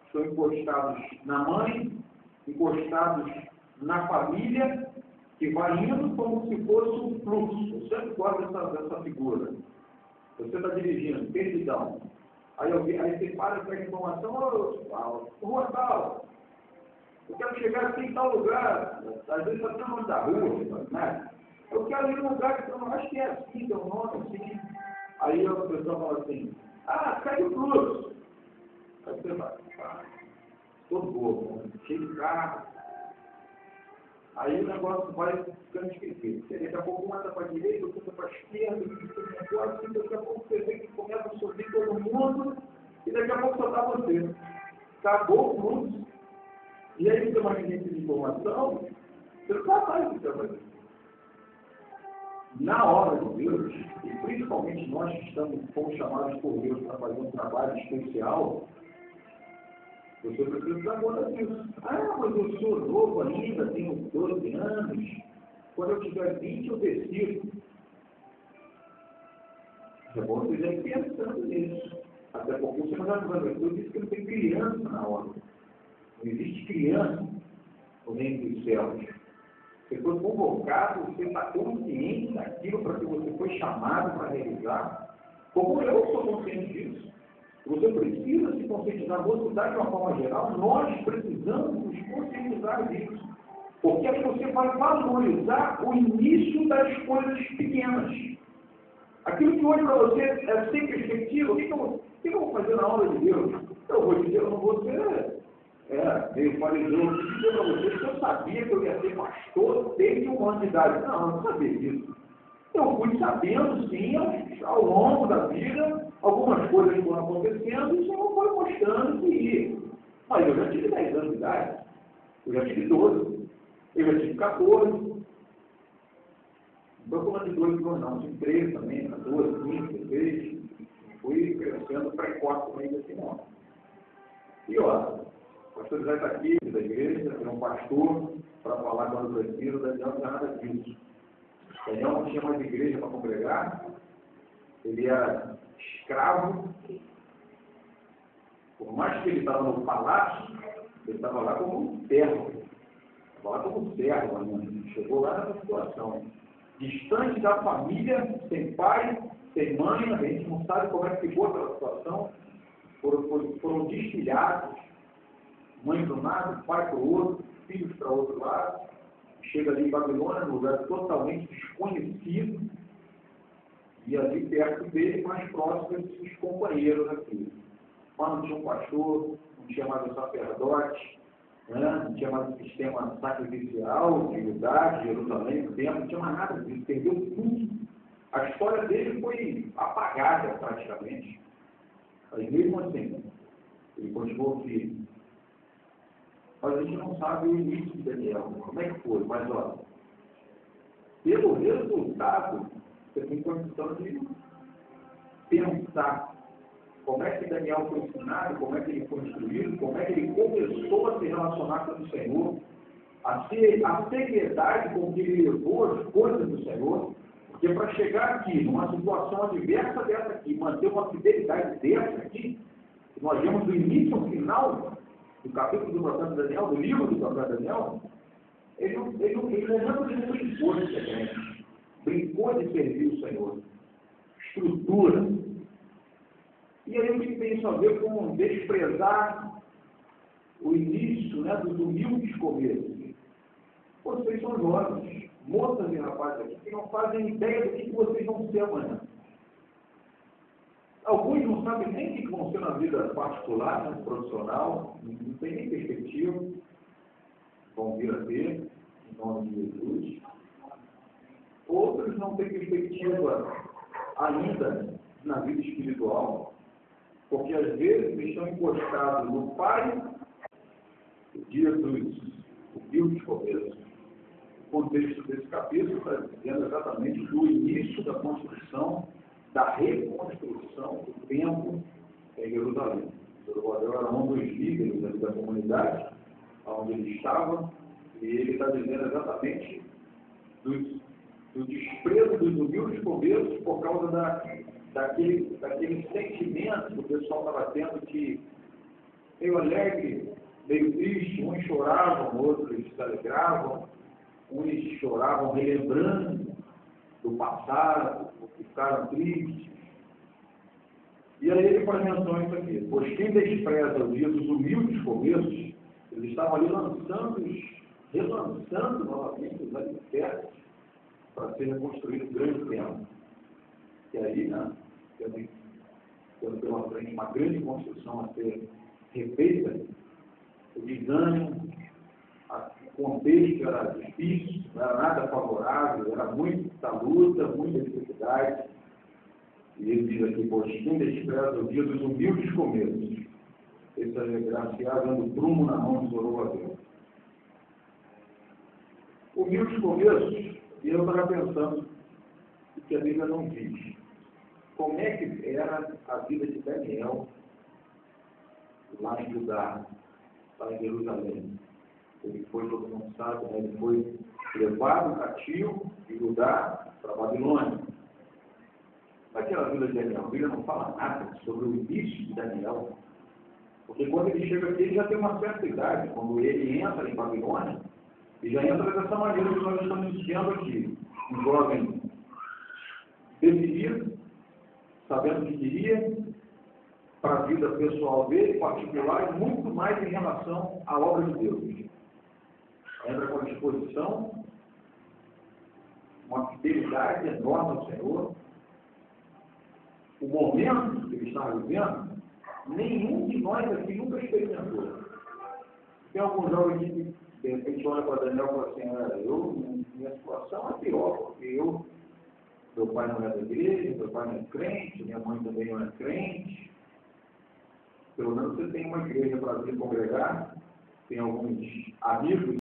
estão encostados na mãe, encostados na família, que vai indo como se fosse um fluxo. Eu sempre gosto dessa figura. Você está dirigindo, perdidão. Aí você para com a informação, rua tal, eu quero chegar aqui em tal lugar, às vezes está no nome da rua, né? Eu quero ir num lugar que eu não acho que é assim, tem um nome assim. Aí a pessoa fala assim, segue o fluxo. Aí você vai, todo bobo, cheio de carro. Aí o negócio vai ficando esquisito. Daqui a pouco um anda para a direita, outro anda para a esquerda, assim, daqui a pouco você vê que começa a subir todo mundo, e daqui a pouco só está você. Acabou o fluxo. E aí tem uma agência de informação, você não sabe mais o que está fazendo. Na obra de Deus, e principalmente nós que fomos chamados por Deus para fazer um trabalho especial, você precisa dar conta disso. Mas eu sou novo ainda, tenho 12 anos. Quando eu tiver 20, eu decido. É bom você já ir pensando nisso. Até porque você não vai fazer tudo, disse que não tem criança na obra. Não existe criança no reino dos céus. Você foi convocado, você está consciente daquilo para que você foi chamado para realizar. Como eu sou consciente disso. Você precisa se conscientizar, você dá de uma forma geral, nós precisamos nos conscientizar disso. Porque aí você vai valorizar o início das coisas pequenas. Aquilo que hoje para você é sem perspectiva, o que eu vou fazer na obra de Deus? Eu vou dizer, eu não vou ser meio fariseu, eu vou dizer para vocês que eu sabia que eu ia ser pastor desde 1 ano de idade. Não, eu não sabia disso. Eu fui sabendo, sim, ao longo da vida, algumas coisas foram acontecendo e o Senhor foi mostrando que ia. Mas eu já tive 10 anos de idade, eu já tive 12, eu já tive 14. Não estou falando de 12 não, tive 13 também, 14, 15, 16. Fui crescendo precocemente assim, não. E ó, o pastor José está aqui, da igreja, é um pastor, para falar quando preciso, Daniel não é nada disso. Daniel não tinha mais igreja para congregar, ele era escravo. Por mais que ele estava no palácio, ele estava lá como um servo. Estava lá como um servo ainda. Chegou lá nessa situação. Distante da família, sem pai, sem mãe, a gente não sabe como é que ficou aquela situação. Foram desfilhados, mãe para um lado, pai para o outro, filhos para o outro lado. Chega ali em Babilônia, num lugar totalmente desconhecido, e ali perto dele, mais próximo dos companheiros aqui. Mas não tinha um pastor, não tinha mais um sacerdote, né? Não tinha mais um sistema sacrificial de Judá, de Jerusalém, do templo, não tinha mais nada disso, perdeu tudo. A história dele foi apagada praticamente. Mas mesmo assim, ele continuou firme. Mas a gente não sabe o início de Daniel, como é que foi, mas olha, pelo resultado, você tem condição de pensar como é que Daniel foi ensinado, como é que ele foi instruído, como é que ele começou a se relacionar com o Senhor, a seriedade com que ele levou as coisas do Senhor, porque para chegar aqui, numa situação adversa dessa aqui, manter uma fidelidade dessa aqui, nós vemos do início ao final do capítulo do profeta Daniel, do livro do profeta Daniel, ele não brincou de ser brincou de servir o Senhor. Estrutura. E aí a gente tem isso a ver com desprezar o início, né, dos humildes começos. Vocês são jovens, moças e rapazes aqui, que não fazem ideia do que vocês vão ser amanhã. Alguns não sabem nem o que vão ser na vida particular, né, profissional, não tem nem perspectiva, vão vir a ter, em nome de Jesus. Outros não têm perspectiva ainda na vida espiritual, porque às vezes estão encostados no Pai, o dia dos humildes começos. O contexto desse capítulo está dizendo exatamente do início da construção, da reconstrução do templo em Jerusalém. Zorobabel era um dos líderes da comunidade, onde ele estava, e ele está dizendo exatamente do desprezo dos humildes começos por causa daquele sentimento que o pessoal estava tendo de meio alegre, meio triste, uns choravam, outros se alegravam, uns choravam relembrando do passado, ficaram tristes. E aí ele faz menção a isso aqui, pois quem despreza o dia dos humildes começos, eles estavam ali relançando novamente os alicerces para ser reconstruído um grande templo. E aí, né, tendo pela frente uma grande construção a ser refeita, o desânimo, o contexto era difícil, não era nada favorável, era muita luta, muita dificuldade. E ele diz aqui, pois quem despreza o dia dos humildes começos, esse agraciado dando prumo na mão do Zorobabel. Humildes começos, e eu estava pensando o que a Bíblia não diz. Como é que era a vida de Daniel lá em Judá, lá em Jerusalém? Ele foi, todo mundo sabe, né? Ele foi levado cativo de Judá para a Babilônia. Naquela vida de Daniel, a Bíblia não fala nada sobre o início de Daniel, porque quando ele chega aqui, ele já tem uma certa idade. Quando ele entra em Babilônia, ele já entra dessa maneira que nós estamos dizendo aqui. Um jovem decidido, sabendo que queria, para a vida pessoal dele, particular, e muito mais em relação à obra de Deus. Entra com a disposição, uma fidelidade enorme ao Senhor. O momento que ele está vivendo, nenhum de nós aqui nunca experimentou. Tem alguns jovens que, de repente, olham para Daniel e falam assim, minha situação é pior, porque meu pai não é da igreja, meu pai não é crente, minha mãe também não é crente. Pelo menos você tem uma igreja para se congregar, tem alguns amigos